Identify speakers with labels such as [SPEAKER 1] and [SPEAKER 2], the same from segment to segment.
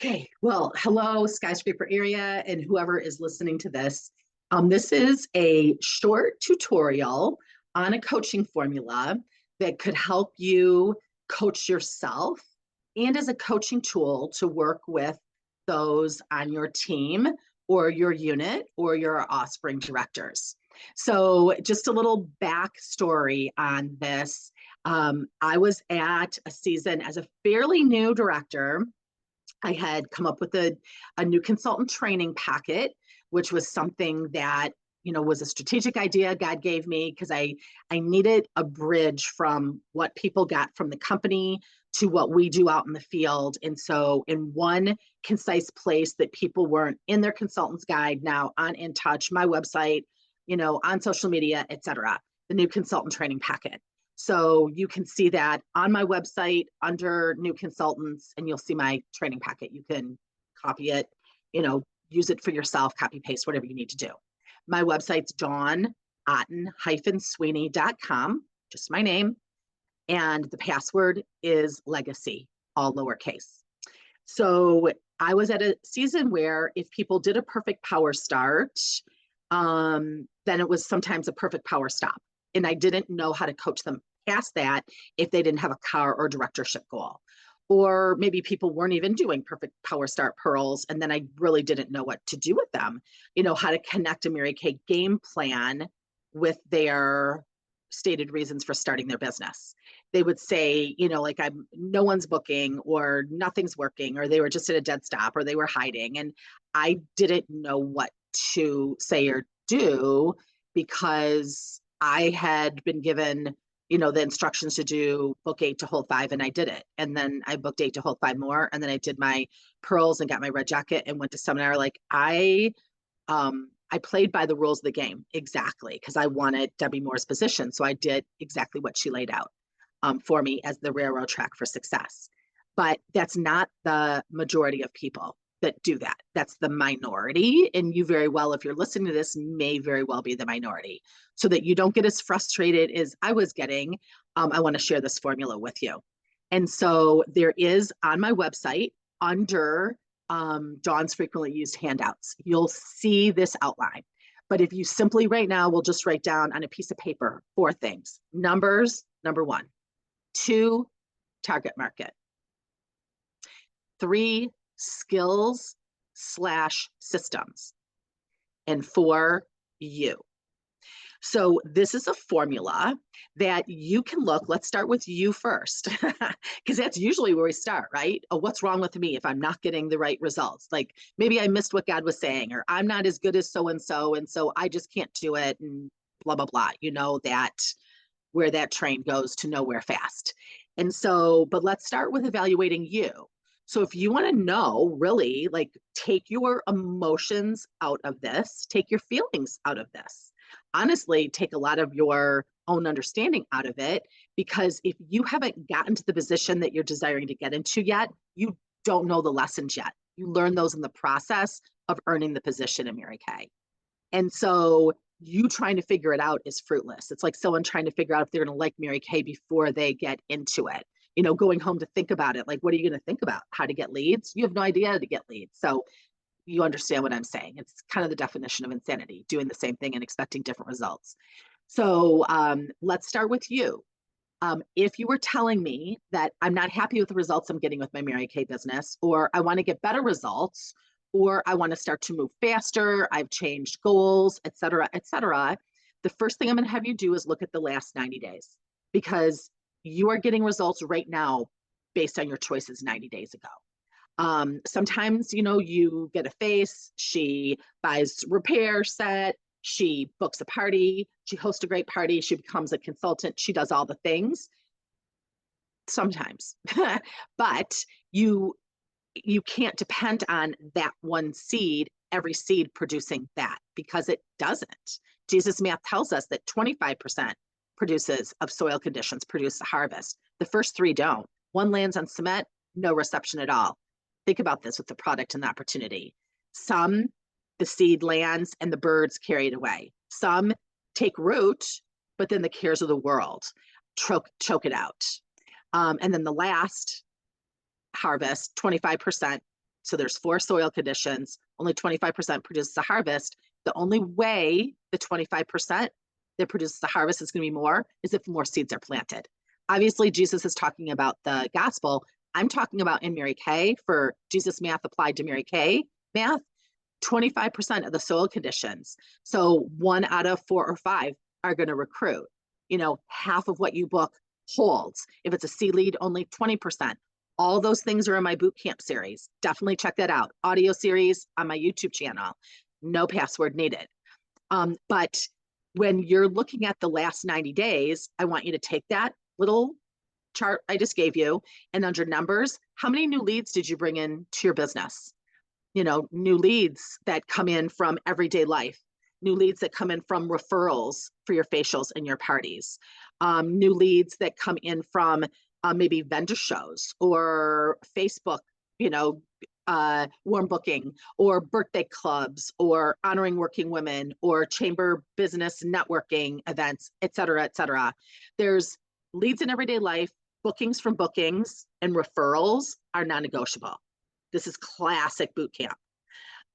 [SPEAKER 1] Okay, well, hello, skyscraper area, and whoever is listening to this. This is a short tutorial on a coaching formula that could help you coach yourself and as a coaching tool to work with those on your team or your unit or your offspring directors. So, just a little backstory on this. I was at a season as a fairly new director. I had come up with a new consultant training packet, which was something that, was a strategic idea God gave me because I needed a bridge from what people got from the company to what we do out in the field. And so in one concise place that people weren't in their consultant's guide, now on In Touch, my website, on social media, et cetera, the new consultant training packet. So you can see that on my website under new consultants, and you'll see my training packet. You can copy it, use it for yourself, copy paste, whatever you need to do. My website's Otten-Sweeney.com, just my name. And the password is legacy, all lowercase. So I was at a season where if people did a perfect power start, then it was sometimes a perfect power stop. And I didn't know how to coach them past that if they didn't have a car or directorship goal. Or maybe people weren't even doing perfect power start pearls. And then I really didn't know what to do with them, how to connect a Mary Kay game plan with their stated reasons for starting their business. They would say, like no one's booking or nothing's working, or they were just at a dead stop or they were hiding. And I didn't know what to say or do because I had been given, the instructions to do book 8 to hold 5, and I did it. And then I booked 8 to hold 5 more. And then I did my pearls and got my red jacket and went to seminar. Like I played by the rules of the game exactly because I wanted Debbie Moore's position. So I did exactly what she laid out for me as the railroad track for success. But that's not the majority of people that do that. That's the minority. And you very well, if you're listening to this, may very well be the minority. So that you don't get as frustrated as I was getting, I want to share this formula with you. And so there is on my website under Dawn's frequently used handouts, you'll see this outline. But if you simply right now, we'll just write down on a piece of paper 4 things. Numbers, number 1. 2, target market. 3, skills/systems. And 4, you. So this is a formula that you can look. Let's start with you first, because that's usually where we start, right? Oh, what's wrong with me if I'm not getting the right results? Like maybe I missed what God was saying, or I'm not as good as so-and-so, and so I just can't do it, and blah, blah, blah. That where that train goes to nowhere fast. And so, but let's start with evaluating you. So if you want to know, really, like take your emotions out of this, take your feelings out of this. Honestly, take a lot of your own understanding out of it, because if you haven't gotten to the position that you're desiring to get into yet, you don't know the lessons yet. You learn those in the process of earning the position in Mary Kay. And so you trying to figure it out is fruitless. It's like someone trying to figure out if they're going to like Mary Kay before they get into it. Going home to think about it. Like, what are you going to think about? How to get leads? You have no idea how to get leads. So you understand what I'm saying. It's kind of the definition of insanity, doing the same thing and expecting different results. So let's start with you. If you were telling me that I'm not happy with the results I'm getting with my Mary Kay business, or I want to get better results, or I want to start to move faster, I've changed goals, et cetera, the first thing I'm going to have you do is look at the last 90 days, because you are getting results right now based on your choices 90 days ago. Sometimes, you get a face, she buys repair set, she books a party, she hosts a great party, she becomes a consultant, she does all the things. Sometimes, but you can't depend on that one seed, every seed producing that, because it doesn't. Jesus' math tells us that 25% produces of soil conditions produce the harvest. The first 3 don't. 1 lands on cement, no reception at all. Think about this with the product and the opportunity. Some, the seed lands and the birds carry it away. Some take root, but then the cares of the world choke it out. And then the last harvest, 25%, So there's 4 soil conditions, only 25% produces a harvest. The only way the 25% that produces the harvest is going to be more is if more seeds are planted. Obviously, Jesus is talking about the gospel. I'm talking about in Mary Kay for Jesus math applied to Mary Kay math, 25% of the soil conditions. So 1 out of 4 or 5 are going to recruit. Half of what you book holds. If it's a C lead, only 20%. All those things are in my boot camp series. Definitely check that out. Audio series on my YouTube channel. No password needed. But when you're looking at the last 90 days, I want you to take that little chart I just gave you, and under numbers, how many new leads did you bring in to your business? New leads that come in from everyday life, new leads that come in from referrals for your facials and your parties, new leads that come in from maybe vendor shows or Facebook, warm booking, or birthday clubs, or honoring working women, or chamber business networking events, et cetera, et cetera. There's leads in everyday life, bookings from bookings, and referrals are non-negotiable. This is classic boot camp.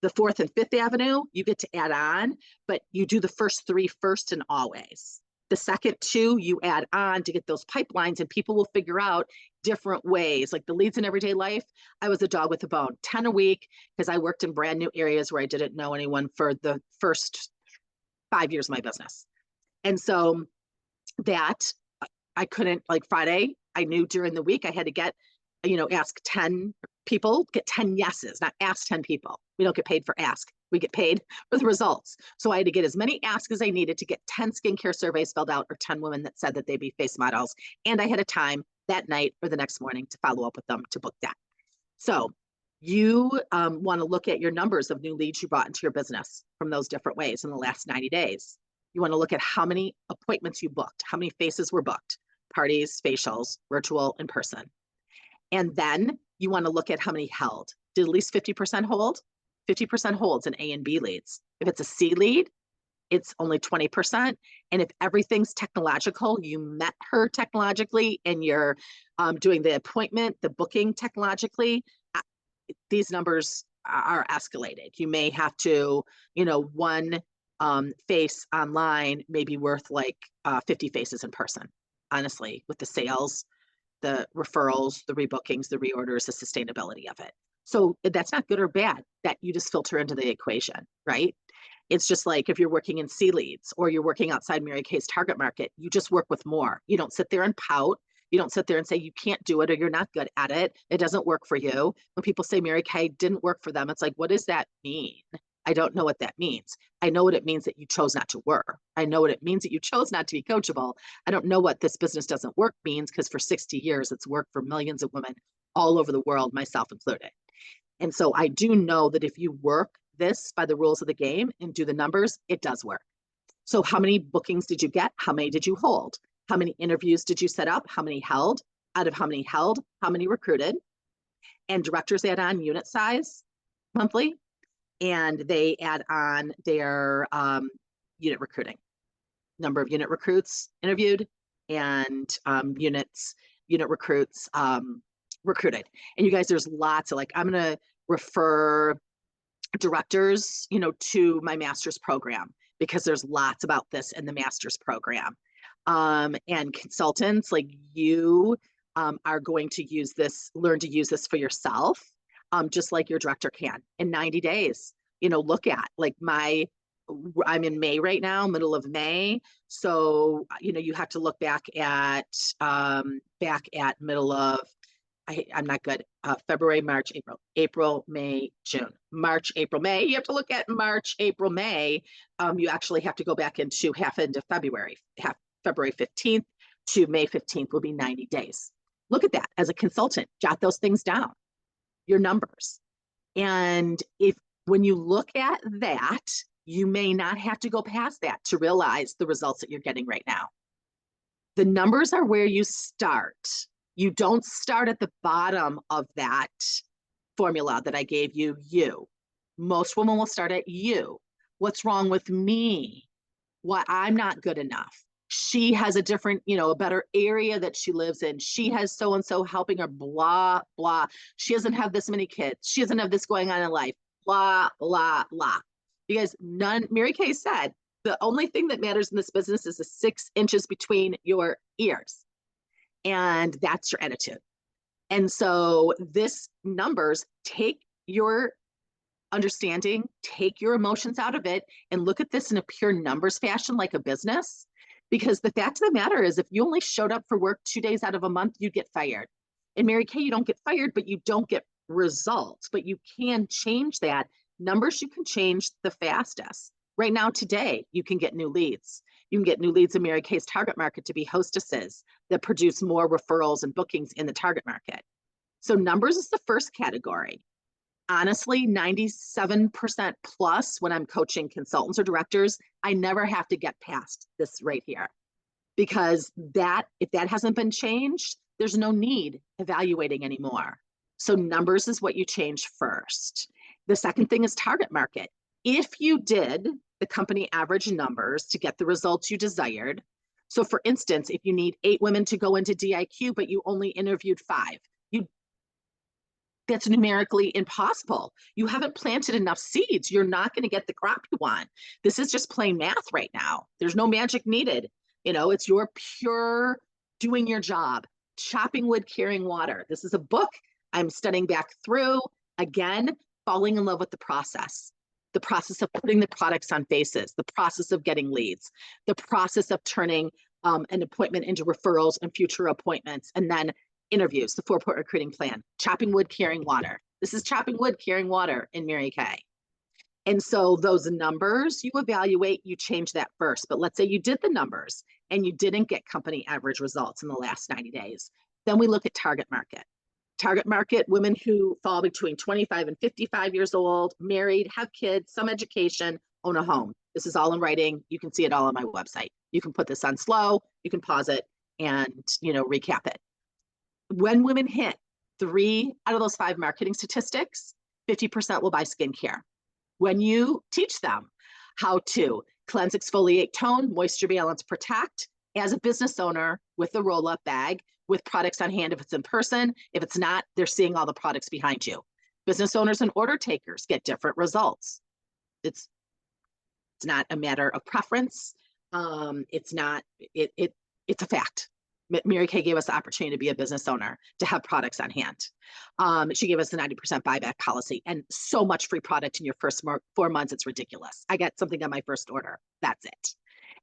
[SPEAKER 1] The 4th and 5th Avenue, you get to add on, but you do the first 3 first and always. The second 2, you add on to get those pipelines, and people will figure out different ways. Like the leads in everyday life, I was a dog with a bone, 10 a week, because I worked in brand new areas where I didn't know anyone for the first 5 years of my business. And so that I couldn't, like Friday, I knew during the week I had to get, ask 10 people, get 10 yeses, not ask 10 people. We don't get paid for ask. We get paid for the results. So I had to get as many asks as I needed to get 10 skincare surveys filled out, or 10 women that said that they'd be face models. And I had a time that night or the next morning to follow up with them to book that. So you want to look at your numbers of new leads you brought into your business from those different ways in the last 90 days. You want to look at how many appointments you booked, how many faces were booked, parties, facials, virtual, in person. And then you want to look at how many held. Did at least 50% hold? 50% holds in A and B leads. If it's a C lead, it's only 20%. And if everything's technological, you met her technologically, and you're doing the appointment, the booking technologically, these numbers are escalated. You may have to, one face online may be worth like 50 faces in person, honestly, with the sales, the referrals, the rebookings, the reorders, the sustainability of it. So that's not good or bad, that you just filter into the equation, right? It's just like if you're working in C leads or you're working outside Mary Kay's target market, you just work with more. You don't sit there and pout. You don't sit there and say you can't do it or you're not good at it. It doesn't work for you. When people say Mary Kay didn't work for them, it's like, what does that mean? I don't know what that means. I know what it means that you chose not to work. I know what it means that you chose not to be coachable. I don't know what this business doesn't work means, because for 60 years, it's worked for millions of women all over the world, myself included. And so I do know that if you work this by the rules of the game and do the numbers, it does work. So how many bookings did you get? How many did you hold? How many interviews did you set up? How many held? Out of how many held, how many recruited? And directors add on unit size monthly, and they add on their unit recruiting, number of unit recruits interviewed, and unit recruits recruited. And you guys, there's lots of, like, I'm going to refer directors, to my master's program, because there's lots about this in the master's program. And consultants like you are going to use this, learn to use this for yourself, just like your director can in 90 days. Look at, like, I'm in May right now, middle of May. So, you have to look back at middle of, I'm not good. February, March, April, May, June, March, April, May. You have to look at March, April, May. You actually have to go back into half into February. February 15th to May 15th will be 90 days. Look at that as a consultant. Jot those things down, your numbers. And when you look at that, you may not have to go past that to realize the results that you're getting right now. The numbers are where you start. You don't start at the bottom of that formula that I gave you. Most women will start at you. What's wrong with me? Why I'm not good enough? She has a different, a better area that she lives in. She has so and so helping her, blah, blah. She doesn't have this many kids. She doesn't have this going on in life, blah, blah, blah. Because Mary Kay said, the only thing that matters in this business is the 6 inches between your ears. And that's your attitude. And so this numbers, take your understanding, take your emotions out of it, and look at this in a pure numbers fashion like a business. Because the fact of the matter is, if you only showed up for work 2 days out of a month, you'd get fired. In Mary Kay, you don't get fired, but you don't get results. But you can change that. Numbers you can change the fastest. Right now, today, you can get new leads. You can get new leads in Mary Kay's target market to be hostesses that produce more referrals and bookings in the target market. So numbers is the first category. Honestly, 97% plus when I'm coaching consultants or directors, I never have to get past this right here. Because if that hasn't been changed, there's no need evaluating anymore. So numbers is what you change first. The second thing is target market. If you did the company average numbers to get the results you desired, so for instance, if you need 8 women to go into DIQ, but you only interviewed 5, that's numerically impossible. You haven't planted enough seeds. You're not going to get the crop you want. This is just plain math right now. There's no magic needed. It's your pure doing your job, chopping wood, carrying water. This is a book I'm studying back through, again, falling in love with the process of putting the products on faces, the process of getting leads, the process of turning an appointment into referrals and future appointments, and then interviews, the 4-point recruiting plan, chopping wood, carrying water. This is chopping wood, carrying water in Mary Kay. And so those numbers you evaluate, you change that first. But let's say you did the numbers and you didn't get company average results in the last 90 days. Then we look at target market. Target market, women who fall between 25 and 55 years old, married, have kids, some education, own a home. This is all in writing. You can see it all on my website. You can put this on slow, you can pause it and, recap it. When women hit 3 out of those 5 marketing statistics, 50% will buy skincare. When you teach them how to cleanse, exfoliate, tone, moisture balance, protect, as a business owner with a roll-up bag, with products on hand if it's in person. If it's not, they're seeing all the products behind you. Business owners and order takers get different results. It's not a matter of preference. It's a fact. Mary Kay gave us the opportunity to be a business owner, to have products on hand. She gave us the 90% buyback policy and so much free product in your first 4 months. It's ridiculous. I got something on my first order. That's it.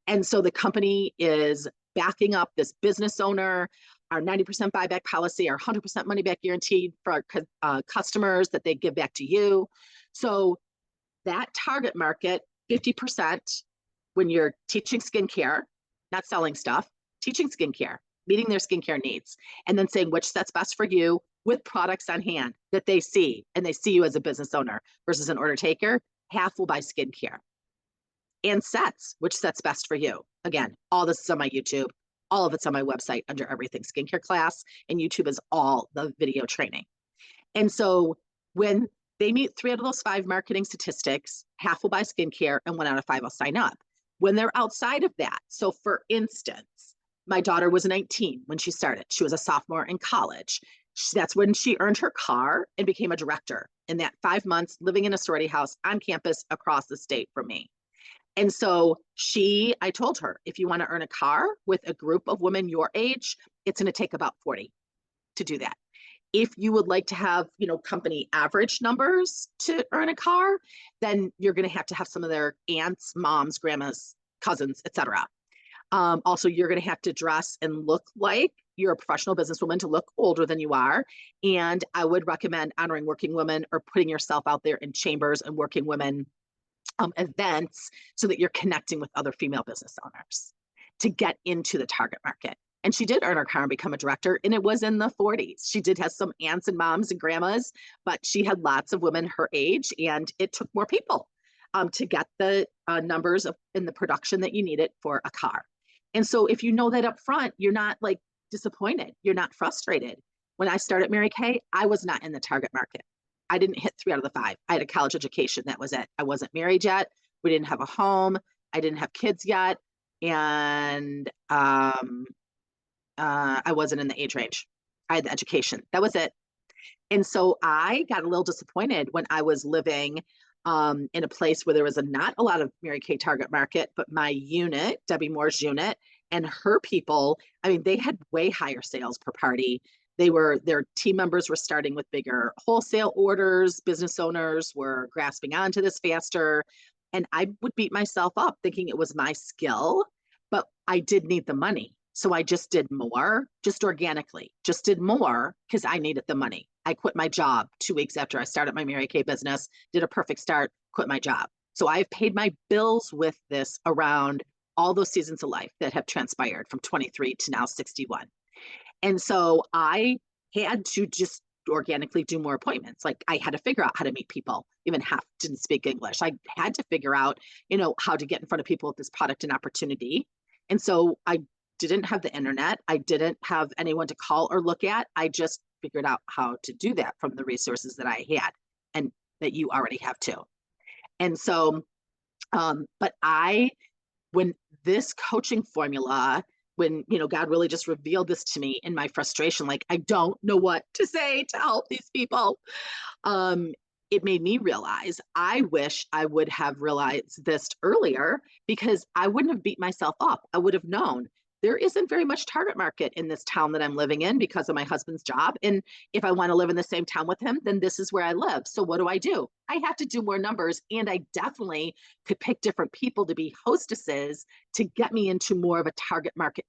[SPEAKER 1] And so the company is backing up this business owner, our 90% buyback policy, our 100% money back guaranteed for our customers that they give back to you. So that target market, 50% when you're teaching skincare, not selling stuff, teaching skincare, meeting their skincare needs, and then saying which set's best for you with products on hand that they see, and they see you as a business owner versus an order taker. Half will buy skincare. And sets, which set's best for you. Again, all this is on my YouTube. All of it's on my website under everything skincare class, and YouTube is all the video training. And so when they meet 3 out of those 5 marketing statistics, half will buy skincare and 1 out of 5 will sign up. When they're outside of that, so for instance, my daughter was 19 when she started. She was a sophomore in college. That's when she earned her car and became a director in that 5 months living in a sorority house on campus across the state from me. And so I told her, if you want to earn a car with a group of women your age, it's going to take about 40 to do that. If you would like to have, company average numbers to earn a car, then you're going to have some of their aunts, moms, grandmas, cousins, etc. Also, you're going to have to dress and look like you're a professional businesswoman, to look older than you are. And I would recommend honoring working women or putting yourself out there in chambers and working women events so that you're connecting with other female business owners to get into the target market. And she did earn her car and become a director, and it was in the 40s. She did have some aunts and moms and grandmas, but she had lots of women her age, and it took more people to get the numbers in the production that you needed for a car. And so if you know that up front, you're not like disappointed. You're not frustrated. When I started Mary Kay, I was not in the target market. I didn't hit 3 out of the 5. I had a college education. That was it. I wasn't married yet. We didn't have a home. I didn't have kids yet. and I wasn't in the age range. I had the education. That was it. And so I got a little disappointed when I was living in a place where there was not a lot of Mary Kay target market, but my unit, Debbie Moore's unit, and her people, I mean, they had way higher sales per party. Their team members were starting with bigger wholesale orders. Business owners were grasping onto this faster. And I would beat myself up thinking it was my skill, but I did need the money. So I just did more, just organically, just did more because I needed the money. I quit my job 2 weeks after I started my Mary Kay business, did a perfect start, quit my job. So I've paid my bills with this around all those seasons of life that have transpired from 23 to now 61. And so I had to just organically do more appointments. Like I had to figure out how to meet people, even half didn't speak English. I had to figure out, how to get in front of people with this product and opportunity. And so I didn't have the internet. I didn't have anyone to call or look at. I just figured out how to do that from the resources that I had and that you already have too. And so, when this coaching formula, when, God really just revealed this to me in my frustration, like, I don't know what to say to help these people. It made me realize I wish I would have realized this earlier because I wouldn't have beat myself up. I would have known there isn't very much target market in this town that I'm living in because of my husband's job. And if I want to live in the same town with him, then this is where I live. So what do? I have to do more numbers. And I definitely could pick different people to be hostesses to get me into more of a target market.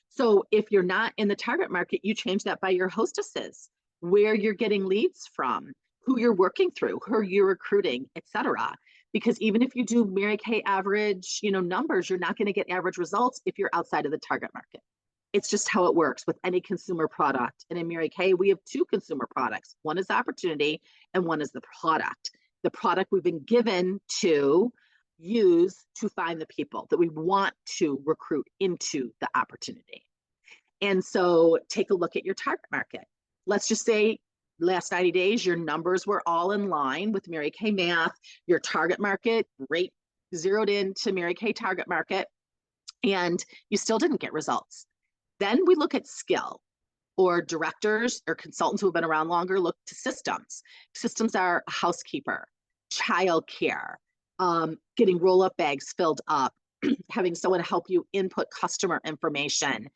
[SPEAKER 1] So if you're not in the target market, you change that by your hostesses, where you're getting leads from, who you're working through, who you're recruiting, et cetera. Because even if you do Mary Kay average, numbers, you're not going to get average results if you're outside of the target market. It's just how it works with any consumer product. And in Mary Kay, we have two consumer products. One is opportunity and one is the product. The product we've been given to use to find the people that we want to recruit into the opportunity. And so take a look at your target market. Let's just say last 90 days, your numbers were all in line with Mary Kay math, your target market rate zeroed into Mary Kay target market, and you still didn't get results. Then we look at skill, or directors or consultants who have been around longer look to systems. Systems are housekeeper, childcare, getting roll-up bags filled up, having someone help you input customer information,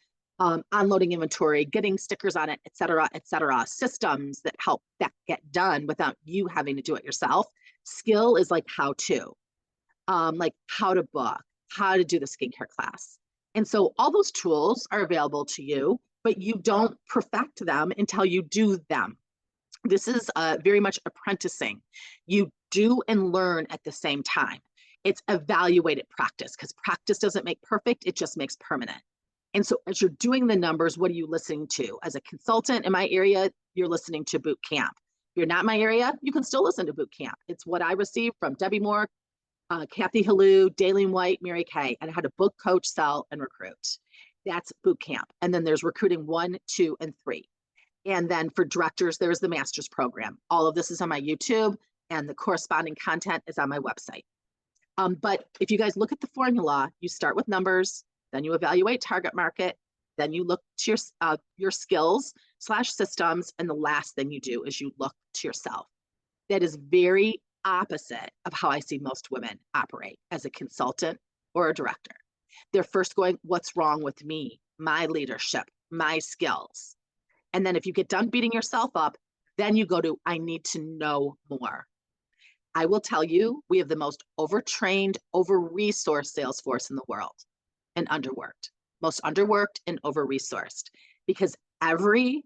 [SPEAKER 1] unloading inventory, getting stickers on it, et cetera, systems that help that get done without you having to do it yourself. Skill is like how to book, how to do the skincare class. And so all those tools are available to you, but you don't perfect them until you do them. This is very much apprenticing. You do and learn at the same time. It's evaluated practice because practice doesn't make perfect, it just makes permanent. And so as you're doing the numbers, what are you listening to? As a consultant in my area, you're listening to boot camp. If you're not in my area, you can still listen to boot camp. It's what I received from Debbie Moore, Kathy Halou, Daleen White, Mary Kay, and how to book, coach, sell, and recruit. That's boot camp. And then there's recruiting 1, 2, and 3. And then for directors, there's the master's program. All of this is on my YouTube and the corresponding content is on my website. But if you guys look at the formula, you start with numbers, then you evaluate target market, then you look to your skills / systems, and the last thing you do is you look to yourself. That is very opposite of how I see most women operate as a consultant or a director. They're first going, what's wrong with me, my leadership, my skills? And then if you get done beating yourself up, then you go to, I need to know more. I will tell you, we have the most overtrained, over-resourced sales force in the world. And most underworked and over-resourced, because every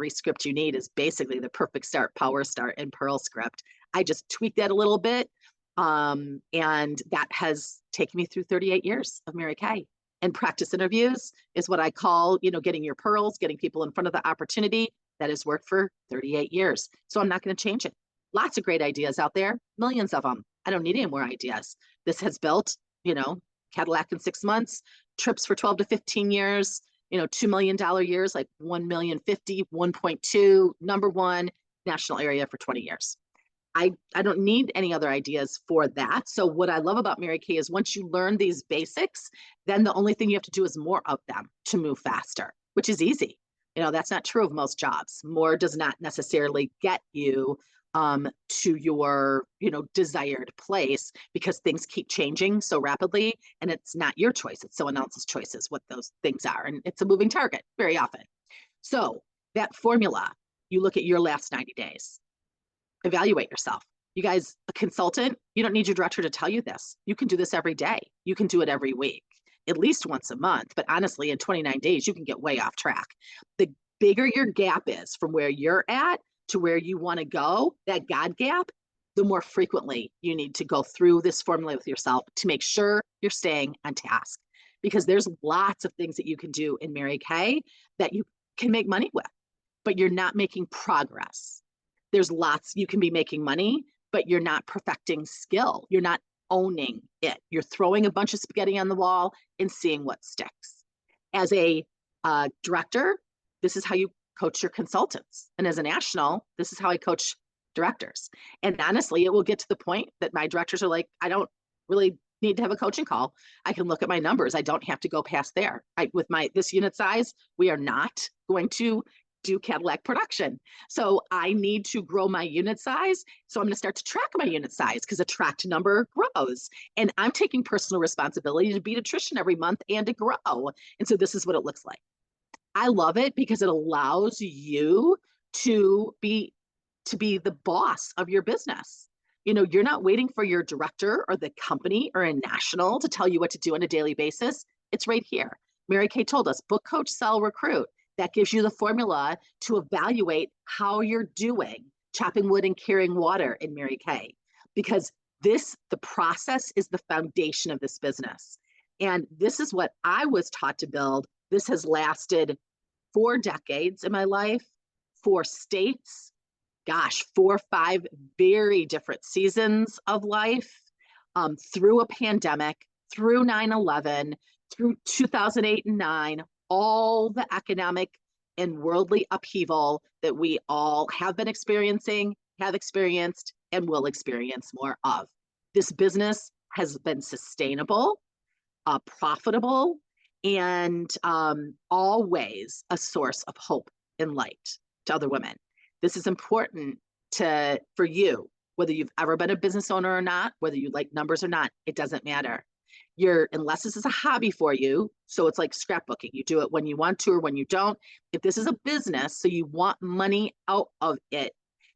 [SPEAKER 1] script you need is basically the Perfect Start, Power Start, and Pearl script. I just tweaked that a little bit. And that has taken me through 38 years of Mary Kay. And practice interviews is what I call, getting your pearls, getting people in front of the opportunity. That has worked for 38 years. So I'm not going to change it. Lots of great ideas out there, millions of them. I don't need any more ideas. This has built, Cadillac in 6 months, trips for 12 to 15 years, $2 million years, like 1,050,000, 1.2, number one national area for 20 years. I don't need any other ideas for that. So what I love about Mary Kay is once you learn these basics, then the only thing you have to do is more of them to move faster, which is easy. That's not true of most jobs. More does not necessarily get you to your, desired place because things keep changing so rapidly and it's not your choice. It's someone else's choices, what those things are. And it's a moving target very often. So that formula, you look at your last 90 days, evaluate yourself. You guys, a consultant, you don't need your director to tell you this. You can do this every day. You can do it every week, at least once a month. But honestly, in 29 days, you can get way off track. The bigger your gap is from where you're at to where you want to go, that God gap, the more frequently you need to go through this formula with yourself to make sure you're staying on task. Because there's lots of things that you can do in Mary Kay that you can make money with, but you're not making progress. There's lots you can be making money, but you're not perfecting skill. You're not owning it. You're throwing a bunch of spaghetti on the wall and seeing what sticks. As a director, this is how you coach your consultants. And as a national, this is how I coach directors. And honestly, it will get to the point that my directors are like, I don't really need to have a coaching call. I can look at my numbers. I don't have to go past there. With this unit size, we are not going to do Cadillac production. So I need to grow my unit size. So I'm going to start to track my unit size because a tracked number grows. And I'm taking personal responsibility to beat attrition every month and to grow. And so this is what it looks like. I love it because it allows you to be the boss of your business. You're not waiting for your director or the company or a national to tell you what to do on a daily basis. It's right here. Mary Kay told us, book, coach, sell, recruit. That gives you the formula to evaluate how you're doing chopping wood and carrying water in Mary Kay. Because the process is the foundation of this business. And this is what I was taught to build. This has lasted 4 decades in my life, 4 states, 4 or 5 very different seasons of life, through a pandemic, through 9/11, through 2008 and 9, all the economic and worldly upheaval that we all have been experiencing, have experienced, and will experience more of. This business has been sustainable, profitable, and always a source of hope and light to other women. This is important for you, whether you've ever been a business owner or not, whether you like numbers or not, it doesn't matter. Unless this is a hobby for you, so it's like scrapbooking. You do it when you want to or when you don't. If this is a business, so you want money out of it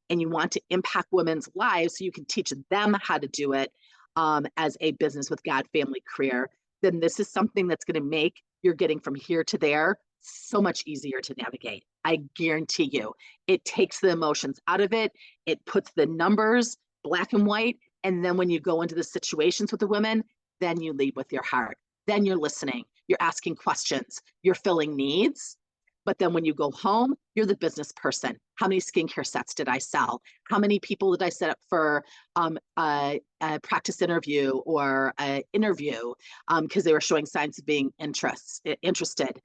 [SPEAKER 1] and you want to impact women's lives so you can teach them how to do it as a business with God, family, career, then this is something that's going to make your getting from here to there so much easier to navigate. I guarantee you, it takes the emotions out of it. It puts the numbers black and white. And then when you go into the situations with the women, then you lead with your heart. Then you're listening. You're asking questions. You're filling needs. But then when you go home, you're the business person. How many skincare sets did I sell? How many people did I set up for a practice interview or an interview because they were showing signs of being interested?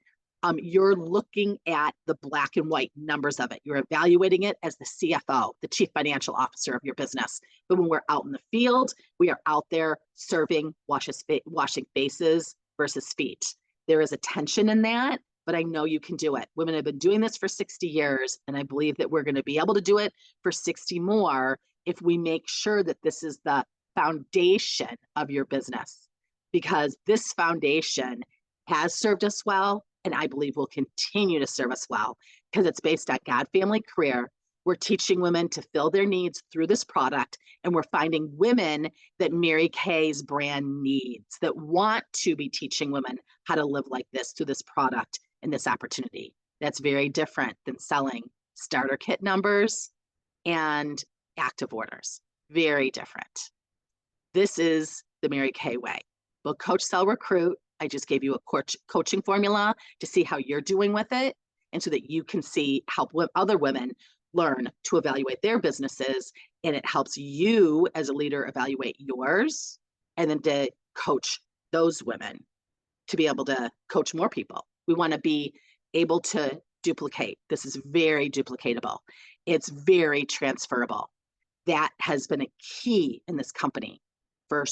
[SPEAKER 1] You're looking at the black and white numbers of it. You're evaluating it as the CFO, the chief financial officer of your business. But when we're out in the field, we are out there serving, washing faces versus feet. There is a tension in that, but I know you can do it. Women have been doing this for 60 years, and I believe that we're going to be able to do it for 60 more if we make sure that this is the foundation of your business, because this foundation has served us well, and I believe will continue to serve us well because it's based on God, family, career. We're teaching women to fill their needs through this product, and we're finding women that Mary Kay's brand needs, that want to be teaching women how to live like this through this product and this opportunity. That's very different than selling starter kit numbers and active orders. Very different. This is the Mary Kay way. We'll coach, sell, recruit. I just gave you a coaching formula to see how you're doing with it, and so that you can help other women learn to evaluate their businesses, and it helps you as a leader evaluate yours, and then to coach those women to be able to coach more people. We want to be able to duplicate. This is very duplicatable. It's very transferable. that has been a key in this company for,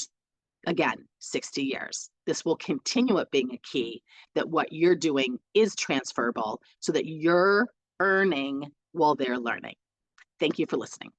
[SPEAKER 1] again, 60 years. This will continue it being a key, that what you're doing is transferable so that you're earning while they're learning. Thank you for listening.